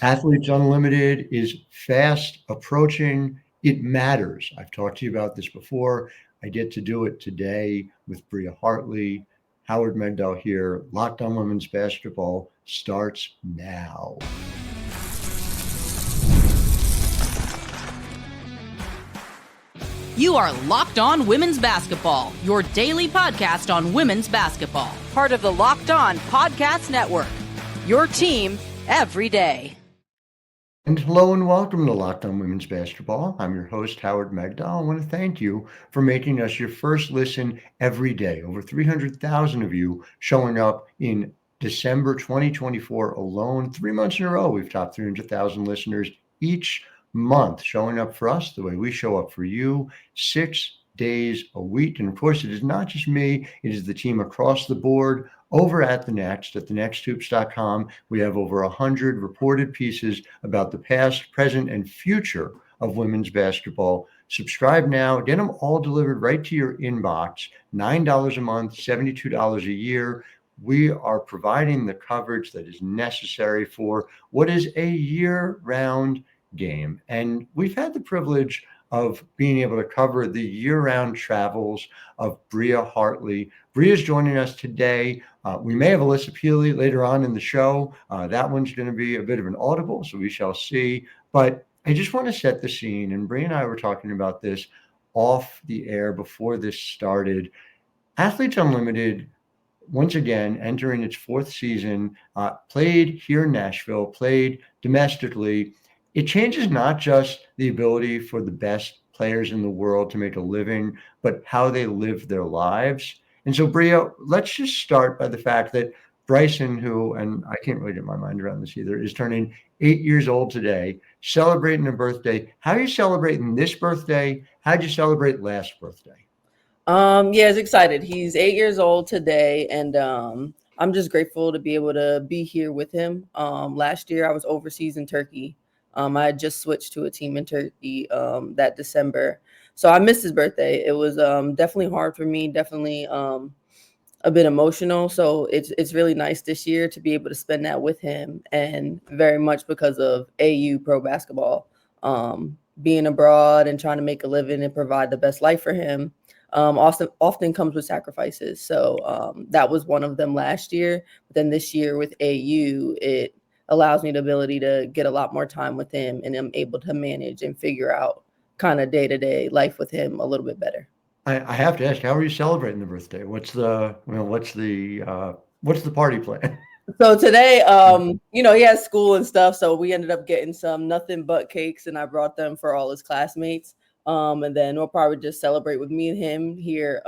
Athletes Unlimited is fast approaching. It matters. I've talked to you about this before. I get to do it today with Bria Hartley. Howard Megdal here. Locked On Women's Basketball starts now. You are Locked On Women's Basketball, your daily podcast on women's basketball. Part of the Locked On Podcast Network, your team every day. And hello and welcome to Locked On Women's Basketball. I'm your host, Howard Megdal. I want to thank you for making us your first listen every day. Over 300,000 of you showing up in December 2024 alone. 3 months in a row, we've topped 300,000 listeners each month, showing up for us the way we show up for you, 6 days a week. And of course, it is not just me, it is the team across the board. Over at The Next, at thenexthoops.com, we have over 100 reported pieces about the past, present, and future of women's basketball. Subscribe now. Get them all delivered right to your inbox. $9 a month, $72 a year. We are providing the coverage that is necessary for what is a year-round game. And we've had the privilege of being able to cover the year-round travels of Bria Hartley. Bria is joining us today. We may have Alissa Pili later on in the show. That one's going to be a bit of an audible, so we shall see. But I just want to set the scene, and Bria and I were talking about this off the air before this started. Athletes Unlimited, once again, entering its fourth season, played here in Nashville, played domestically. It changes not just the ability for the best players in the world to make a living, but how they live their lives. And so, Bria, let's just start by the fact that Bryson, who, and I can't really get my mind around this either, is turning 8 years old today, celebrating a birthday. How are you celebrating this birthday? How'd you celebrate last birthday? Yeah, he's excited. He's 8 years old today, and I'm just grateful to be able to be here with him. Last year, I was overseas in Turkey. I had just switched to a team in Turkey that December. So I missed his birthday. It was definitely hard for me, definitely a bit emotional. So it's really nice this year to be able to spend that with him, and very much because of AU pro basketball. Being abroad and trying to make a living and provide the best life for him often comes with sacrifices. So that was one of them last year. But then this year with AU, it allows me the ability to get a lot more time with him, and I'm able to manage and figure out kind of day-to-day life with him a little bit better. I have to ask, how are you celebrating the birthday? What's the party plan? So today, he has school and stuff, so we ended up getting some nothing but cakes, and I brought them for all his classmates. And then we'll probably just celebrate with me and him here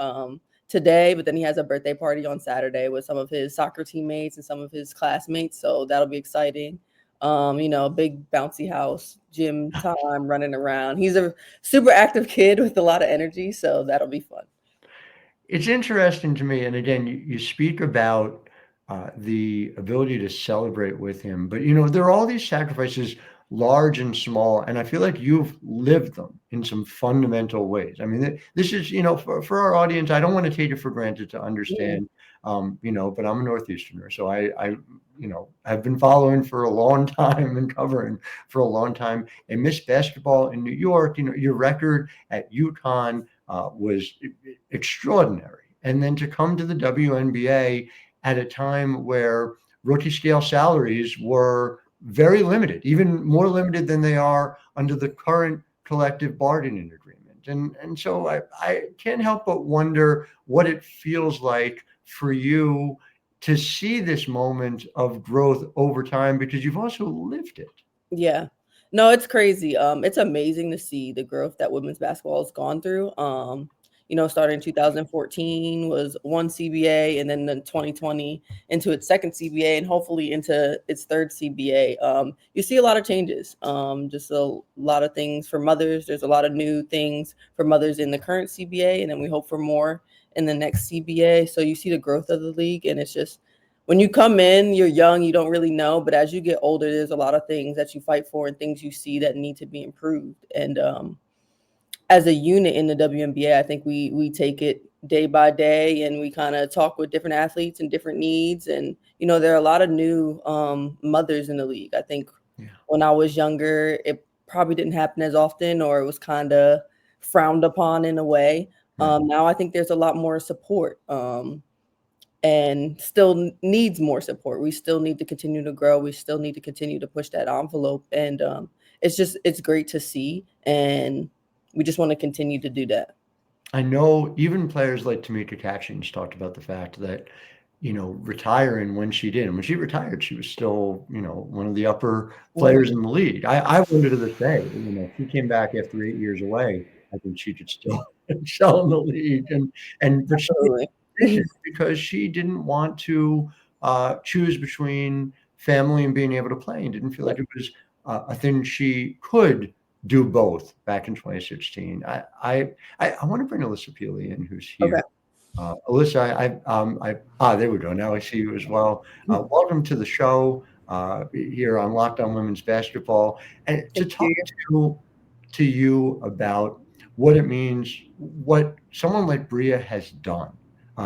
today, but then he has a birthday party on Saturday with some of his soccer teammates and some of his classmates. So that'll be exciting. Big bouncy house, gym time, running around. He's a super active kid with a lot of energy. So that'll be fun. It's interesting to me. And again, you speak about the ability to celebrate with him, but there are all these sacrifices, large and small, and I feel like you've lived them in some fundamental ways. I mean, this is, for our audience, I don't want to take it for granted to understand, but I'm a Northeasterner, so I've been following for a long time and covering for a long time, and Miss Basketball in New York, your record at UConn was extraordinary. And then to come to the WNBA at a time where rookie scale salaries were very limited, even more limited than they are under the current collective bargaining agreement. And so I can't help but wonder what it feels like for you to see this moment of growth over time, because you've also lived it. Yeah. No, it's crazy. It's amazing to see the growth that women's basketball has gone through. Starting in 2014 was one CBA, and then in 2020 into its second CBA, and hopefully into its third CBA. You see a lot of changes, just a lot of things for mothers. There's a lot of new things for mothers in the current CBA, and then we hope for more in the next CBA. So you see the growth of the league, and it's just, when you come in, you're young, you don't really know, but as you get older, there's a lot of things that you fight for and things you see that need to be improved. And as a unit in the WNBA, I think we take it day by day, and we kind of talk with different athletes and different needs. And, there are a lot of new mothers in the league. I think When I was younger, it probably didn't happen as often, or it was kind of frowned upon in a way. Now I think there's a lot more support, and still needs more support. We still need to continue to grow. We still need to continue to push that envelope. And it's great to see. And we just want to continue to do that. I know even players like Tamika Catchings talked about the fact that, retiring when she did. And when she retired, she was still, one of the upper players in the league. I wonder to this day, if she came back after 8 years away, I think she could still excel in the league. But she made a decision because she didn't want to choose between family and being able to play, and didn't feel like it was a thing she could do both back in 2016. I want to bring Alissa Pili in, who's here. Okay. Alissa, there we go. Now I see you as well. Welcome to the show here on Locked On Women's Basketball, and to talk to you about what it means, what someone like Bria has done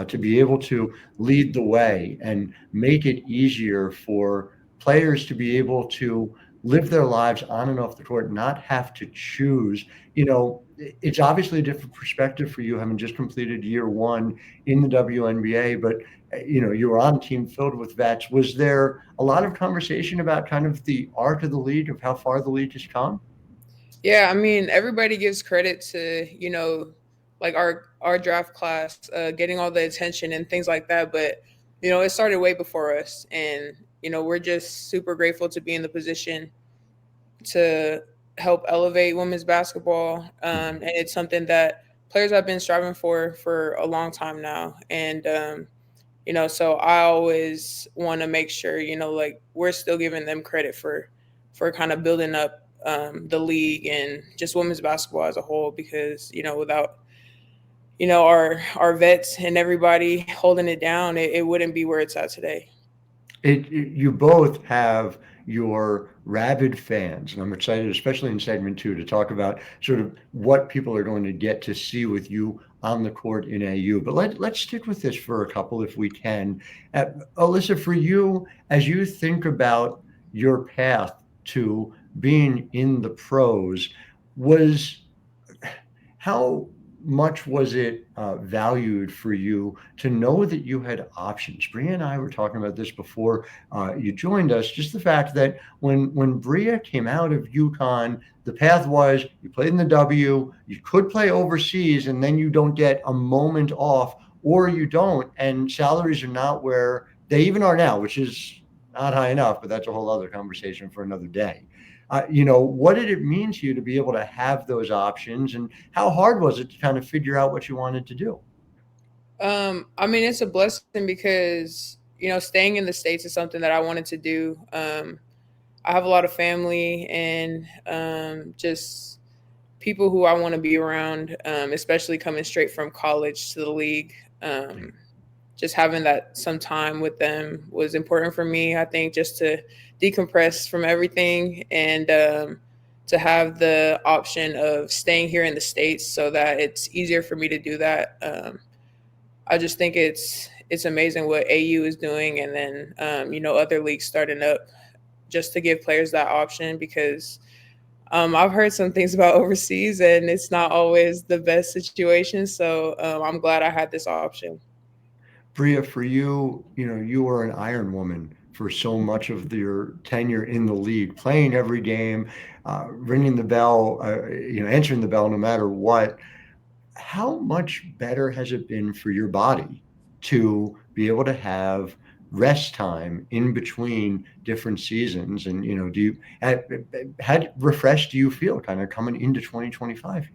to be able to lead the way and make it easier for players to be able to live their lives on and off the court, not have to choose. It's obviously a different perspective for you, having just completed year one in the WNBA, but you were on a team filled with vets. Was there a lot of conversation about kind of the arc of the league, of how far the league has come? Yeah, I mean, everybody gives credit to, like our draft class, getting all the attention and things like that. But, it started way before us. And, we're just super grateful to be in the position to help elevate women's basketball. And it's something that players have been striving for a long time now. And, so I always want to make sure, like we're still giving them credit for kind of building up the league and just women's basketball as a whole, because, without, our vets and everybody holding it down, it wouldn't be where it's at today. You both have your rabid fans, and I'm excited, especially in segment 2, to talk about sort of what people are going to get to see with you on the court in AU. But let's stick with this for a couple, if we can. Alissa, for you, as you think about your path to being in the pros, how much was it valued for you to know that you had options? Bria and I were talking about this before you joined us. Just the fact that when Bria came out of UConn, the path was you played in the W, you could play overseas, and then you don't get a moment off, or you don't, and salaries are not where they even are now, which is not high enough, but that's a whole other conversation for another day. What did it mean to you to be able to have those options, and how hard was it to kind of figure out what you wanted to do? I mean, it's a blessing because, staying in the States is something that I wanted to do. I have a lot of family and just people who I want to be around, especially coming straight from college to the league. Just having that some time with them was important for me, I think, just to decompress from everything and to have the option of staying here in the States so that it's easier for me to do that. I just think it's amazing what AU is doing, and then, other leagues starting up just to give players that option, because I've heard some things about overseas and it's not always the best situation. So I'm glad I had this option. Bria, for you, you were an Iron Woman for so much of your tenure in the league, playing every game, ringing the bell, answering the bell no matter what. How much better has it been for your body to be able to have rest time in between different seasons? And, how refreshed do you feel kind of coming into 2025 here?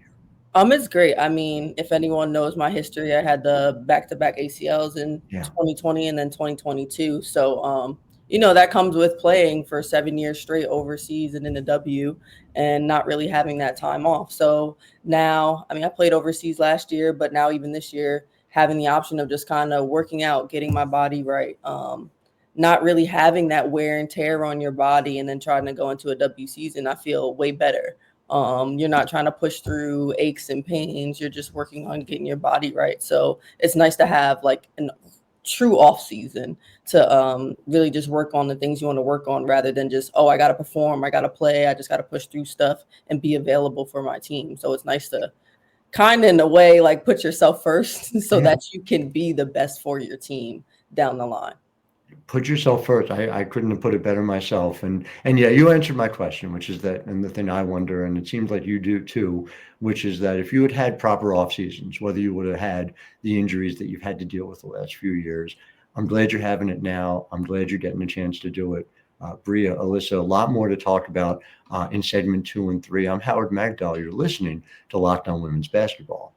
It's great. I mean, if anyone knows my history, I had the back-to-back ACLs in 2020 and then 2022. So, that comes with playing for 7 years straight overseas and in the W and not really having that time off. So now, I mean, I played overseas last year, but now even this year, having the option of just kind of working out, getting my body right, not really having that wear and tear on your body and then trying to go into a W season, I feel way better. You're not trying to push through aches and pains. You're just working on getting your body right. So it's nice to have like true off season to really just work on the things you want to work on rather than just, oh, I got to perform, I got to play, I just got to push through stuff and be available for my team. So it's nice to kind of, in a way, like put yourself first so that you can be the best for your team down the line. Put yourself first. I couldn't have put it better myself. And yeah, you answered my question, which is that, and the thing I wonder, and it seems like you do too, which is that if you had had proper off seasons, whether you would have had the injuries that you've had to deal with the last few years, I'm glad you're having it now. I'm glad you're getting a chance to do it. Bria, Alissa, a lot more to talk about in segment 2 and 3. I'm Howard Megdal. You're listening to Locked On Women's Basketball.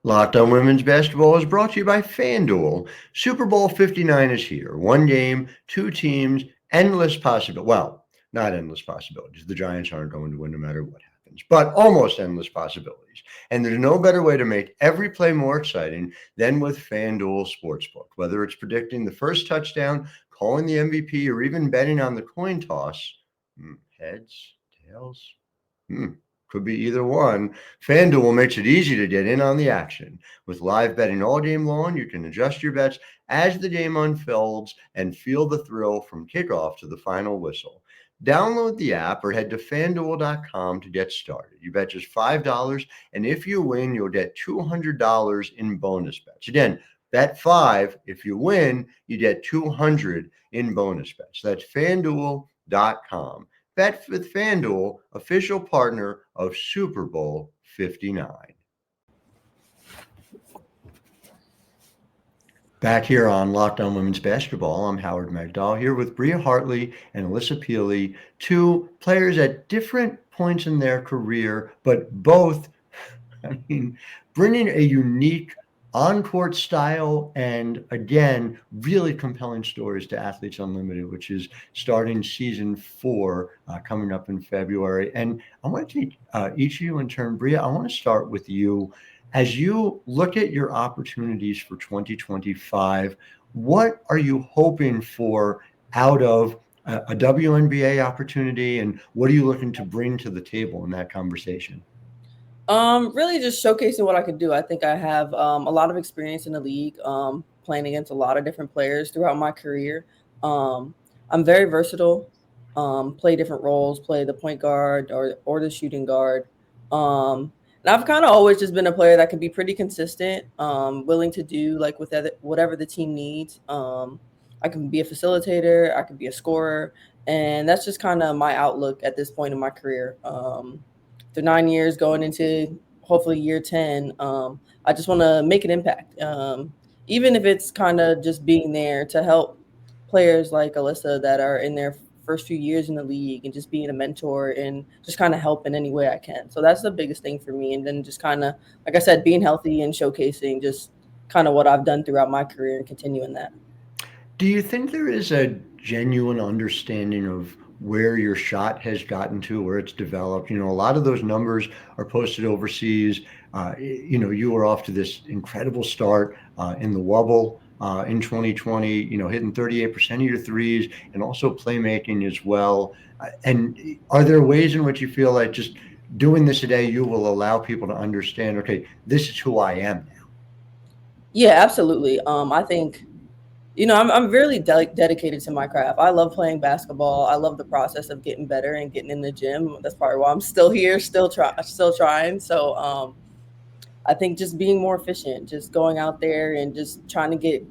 Locked On Women's Basketball is brought to you by FanDuel. Super Bowl 59 is here. One game, two teams, endless possibilities. Well, not endless possibilities. The Giants aren't going to win no matter what happens, but almost endless possibilities. And there's no better way to make every play more exciting than with FanDuel Sportsbook. Whether it's predicting the first touchdown, calling the MVP, or even betting on the coin toss, heads, tails, could be either one. FanDuel makes it easy to get in on the action. With live betting all game long, you can adjust your bets as the game unfolds and feel the thrill from kickoff to the final whistle. Download the app or head to FanDuel.com to get started. You bet just $5, and if you win, you'll get $200 in bonus bets. Again, bet $5. If you win, you get $200 in bonus bets. That's FanDuel.com. Bet with FanDuel, official partner of Super Bowl 59. Back here on Locked On Women's Basketball, I'm Howard Megdal here with Bria Hartley and Alissa Pili, two players at different points in their career, but both, bringing a unique on-court style and, again, really compelling stories to Athletes Unlimited, which is starting season 4 coming up in February. And I want to take each of you in turn. Bria, I want to start with you. As you look at your opportunities for 2025, what are you hoping for out of a WNBA opportunity, and what are you looking to bring to the table in that conversation? Really just showcasing what I could do. I think I have a lot of experience in the league, playing against a lot of different players throughout my career. I'm very versatile, play different roles, play the point guard or the shooting guard. And I've kind of always just been a player that can be pretty consistent, willing to do like with whatever the team needs. I can be a facilitator, I can be a scorer, and that's just kind of my outlook at this point in my career. Through 9 years, going into hopefully year 10, I just want to make an impact, even if it's kind of just being there to help players like Alissa that are in their first few years in the league, and just being a mentor and just kind of help in any way I can. So that's the biggest thing for me. And then just kind of, like I said, being healthy and showcasing just kind of what I've done throughout my career and continuing that. Do you think there is a genuine understanding of where your shot has gotten to, where it's developed? A lot of those numbers are posted overseas. You were off to this incredible start in the Wubble in 2020, hitting 38% of your threes and also playmaking as well. And are there ways in which you feel like just doing this today, you will allow people to understand, okay, this is who I am now? Yeah, absolutely. I think, I'm really dedicated to my craft. I love playing basketball. I love the process of getting better and getting in the gym. That's probably why I'm still here, still trying. So I think just being more efficient, just going out there and just trying to get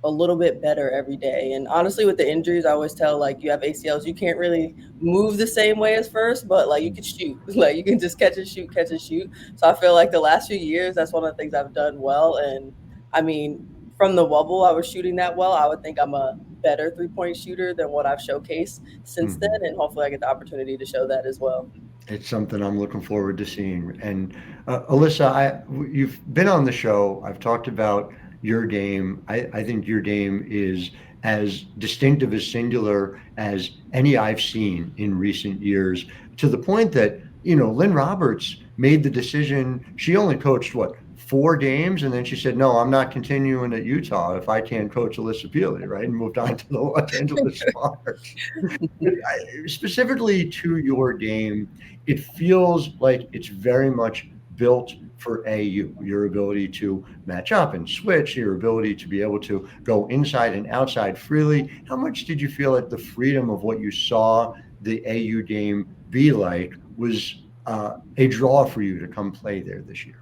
a little bit better every day. And honestly, with the injuries, I always tell, like, you have ACLs, you can't really move the same way as first, but like you can shoot, like you can just catch and shoot. So I feel like the last few years, that's one of the things I've done well. And I mean, from the Wubble, I was shooting that well. I would think I'm a better 3-point shooter than what I've showcased since then. And hopefully I get the opportunity to show that as well. It's something I'm looking forward to seeing. And Alissa, you've been on the show. I've talked about your game. I think your game is as distinctive, as singular as any I've seen in recent years, to the point that, Lynn Roberts made the decision. She only coached, 4 games, and then she said, no, I'm not continuing at Utah if I can't coach Alissa Pili, right? And moved on to the Los Angeles Sparks. Specifically to your game, it feels like it's very much built for AU, your ability to match up and switch, your ability to be able to go inside and outside freely. How much did you feel that the freedom of what you saw the AU game be like was a draw for you to come play there this year?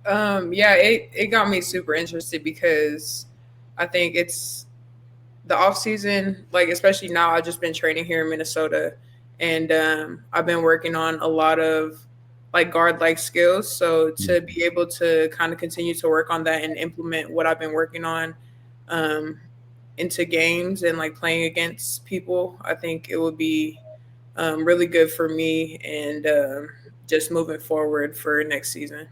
Yeah, it got me super interested because I think it's the off season, like especially now. I've just been training here in Minnesota, and I've been working on a lot of like guard like skills. So to be able to kind of continue to work on that and implement what I've been working on um, into games and like playing against people, I think it would be really good for me and just moving forward for next season.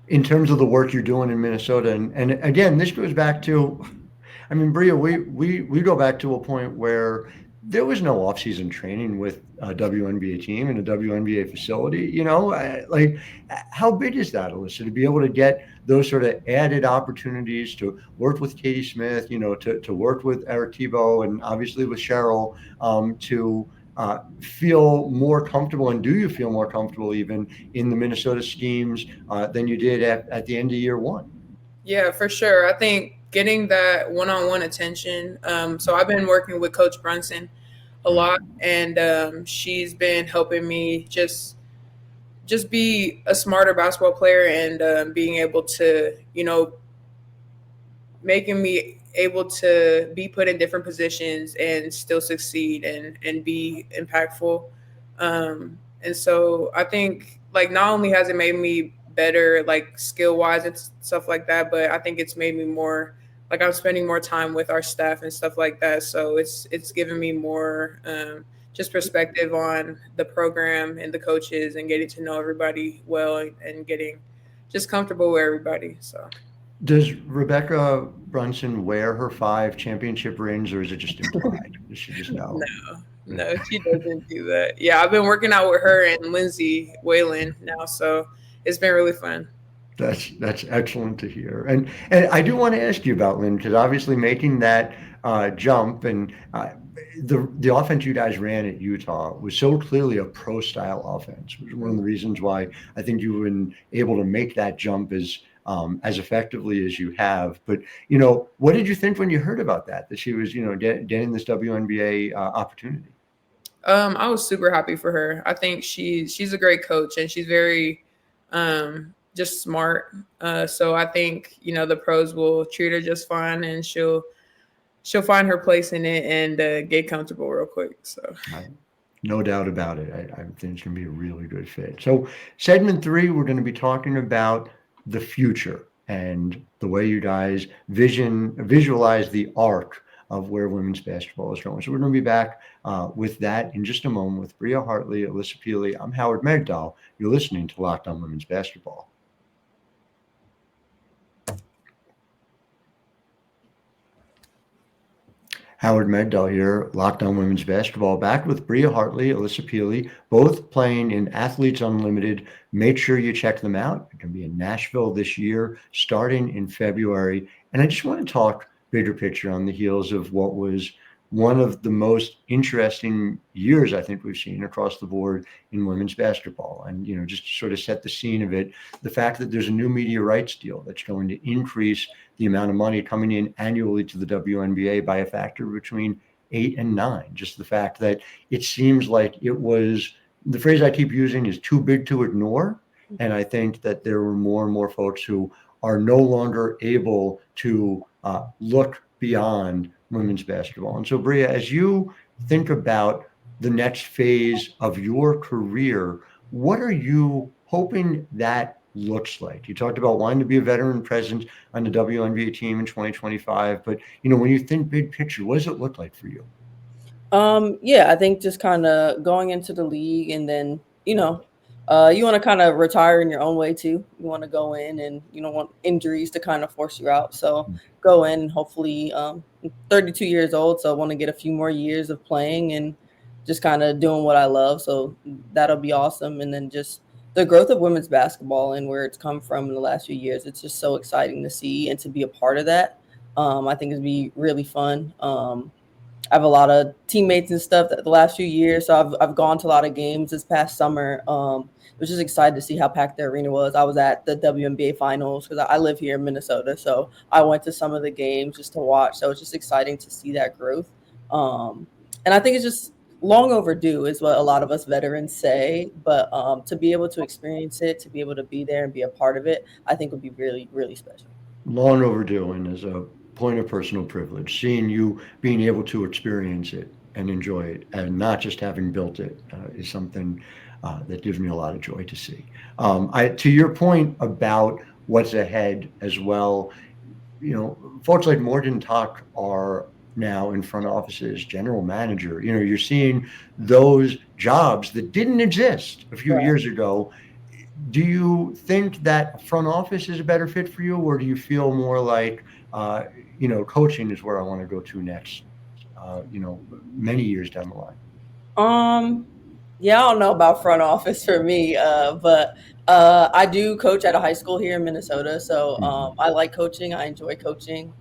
In terms of the work you're doing in Minnesota, and again, this goes back to, I mean, Bria, we go back to a point where there was no off-season training with a WNBA team in a WNBA facility. Like how big is that, Alissa, to be able to get those sort of added opportunities to work with Katie Smith, to work with Eric Tebow, and obviously with Cheryl, to feel more comfortable, and do you feel more comfortable even in the Minnesota schemes than you did at the end of year one? Yeah, for sure. I think getting that one-on-one attention. So I've been working with Coach Brunson a lot, and she's been helping me just be a smarter basketball player and being able to, making me able to be put in different positions and still succeed and be impactful. And so I think like not only has it made me better like skill wise and stuff like that, but I think it's made me more like I'm spending more time with our staff and stuff like that. So it's given me more just perspective on the program and the coaches and getting to know everybody well and getting just comfortable with everybody. So Does Rebecca Brunson wear her 5 championship rings, or is it just implied? Does she just know? No, she doesn't do that. Yeah, I've been working out with her and Lindsay Whalen now, so it's been really fun. That's excellent to hear. And I do want to ask you about Lynn, because obviously making that jump, and the offense you guys ran at Utah was so clearly a pro style offense. It was one of the reasons why I think you've been able to make that jump as effectively as you have. But what did you think when you heard about that she was getting this WNBA opportunity? I was super happy for her. I think she's a great coach and she's very just smart. So I think the pros will treat her just fine, and she'll find her place in it and get comfortable real quick. So no doubt about it. I think it's going to be a really good fit. So segment 3, we're going to be talking about the future and the way you guys visualize the arc of where women's basketball is going. So we're going to be back with that in just a moment with Bria Hartley, Alissa Pili. I'm Howard Megdal. You're listening to Locked On Women's Basketball. Howard Megdal here, Locked On Women's Basketball, back with Bria Hartley, Alissa Pili, both playing in Athletes Unlimited. Make sure you check them out. It can be in Nashville this year, starting in February. And I just want to talk bigger picture on the heels of what was one of the most interesting years I think we've seen across the board in women's basketball. And, just to sort of set the scene of it, the fact that there's a new media rights deal that's going to increase the amount of money coming in annually to the WNBA by a factor between 8 and 9. Just the fact that it seems like it was, the phrase I keep using is too big to ignore. And I think that there were more and more folks who are no longer able to look beyond women's basketball. And so, Bria, as you think about the next phase of your career, what are you hoping that looks like? You talked about wanting to be a veteran presence on the WNBA team in 2025, but when you think big picture, what does it look like for you? Yeah, I think just kind of going into the league, and then you want to kind of retire in your own way too. You want to go in, and you don't want injuries to kind of force you out. So go in, and hopefully, I'm 32 years old, so I want to get a few more years of playing and just kind of doing what I love. So that'll be awesome. And then just the growth of women's basketball and where it's come from in the last few years, it's just so exciting to see and to be a part of that. I think it'd be really fun. I have a lot of teammates and stuff that the last few years. So I've gone to a lot of games this past summer. Was just excited to see how packed the arena was. I was at the WNBA Finals because I live here in Minnesota, so I went to some of the games just to watch. So it's just exciting to see that growth. And I think it's just long overdue is what a lot of us veterans say. But to be able to experience it, to be able to be there and be a part of it, I think would be really, really special. Long overdue, and as a point of personal privilege, seeing you being able to experience it and enjoy it and not just having built it is something that gives me a lot of joy to see. To your point about what's ahead as well, folks like Morgan Tuck are now in front offices, general manager. You're seeing those jobs that didn't exist a few years ago. Do you think that front office is a better fit for you, or do you feel more like, coaching is where I want to go to next, many years down the line? Yeah, I don't know about front office for me, but I do coach at a high school here in Minnesota. So I like coaching. I enjoy coaching.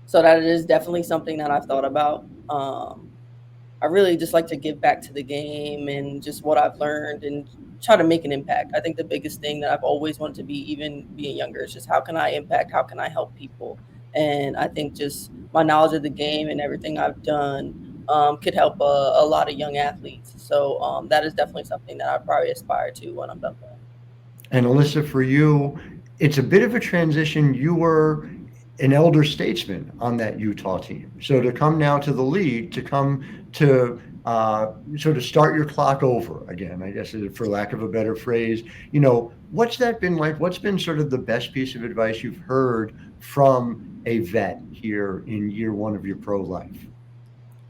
So that is definitely something that I've thought about. I really just like to give back to the game and just what I've learned and try to make an impact. I think the biggest thing that I've always wanted to be, even being younger, is just how can I impact? How can I help people? And I think just my knowledge of the game and everything I've done could help a lot of young athletes. So that is definitely something that I probably aspire to when I'm done playing. And Alissa, for you, it's a bit of a transition. You were an elder statesman on that Utah team. So to come now to the league, to come to sort of start your clock over again, I guess, for lack of a better phrase, what's that been like? What's been sort of the best piece of advice you've heard from a vet here in year one of your pro life?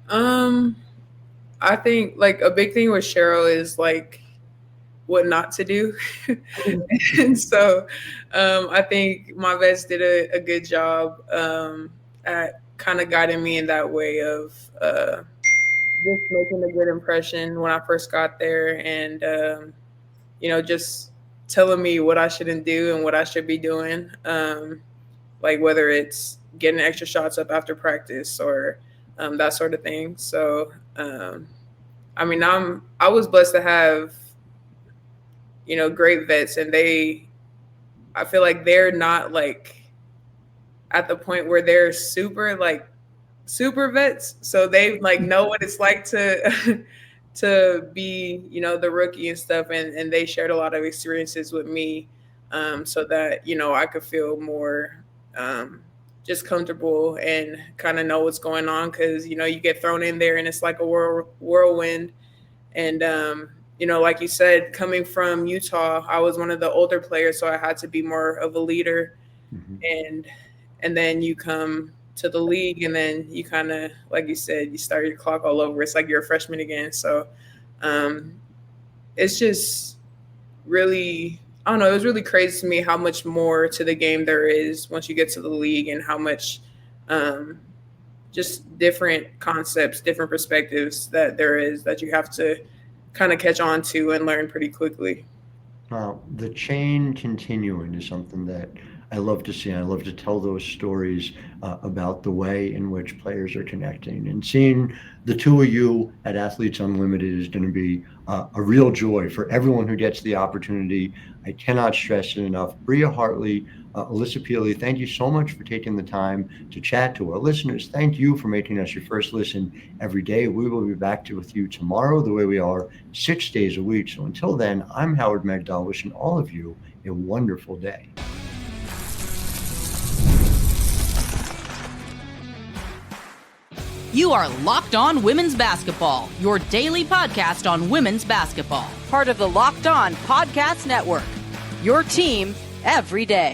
I think like a big thing with Cheryl is like what not to do. And so I think my vets did a good job at kind of guiding me in that way of just making a good impression when I first got there, and just telling me what I shouldn't do and what I should be doing, like whether it's getting extra shots up after practice or that sort of thing. So I was blessed to have great vets, and I feel like they're not like at the point where they're super vets. So they like know what it's like to be, the rookie and stuff. And they shared a lot of experiences with me so that, I could feel more just comfortable and kind of know what's going on. Cause, you get thrown in there and it's like a whirlwind. And, like you said, coming from Utah, I was one of the older players, so I had to be more of a leader. Mm-hmm. And then you come to the league, and then you kind of, like you said, you start your clock all over. It's like you're a freshman again. So it's just really, I don't know, it was really crazy to me how much more to the game there is once you get to the league, and how much just different concepts, different perspectives that there is that you have to kind of catch on to and learn pretty quickly. The chain continuing is something that I love to see. I love to tell those stories about the way in which players are connecting, and seeing the two of you at Athletes Unlimited is going to be a real joy for everyone who gets the opportunity. I cannot stress it enough. Bria Hartley, Alissa Pili, thank you so much for taking the time to chat to our listeners. Thank you for making us your first listen every day. We will be back with you tomorrow the way we are 6 days a week. So until then, I'm Howard Megdal, wishing all of you a wonderful day. You are Locked On Women's Basketball, your daily podcast on women's basketball. Part of the Locked On Podcast Network, your team every day.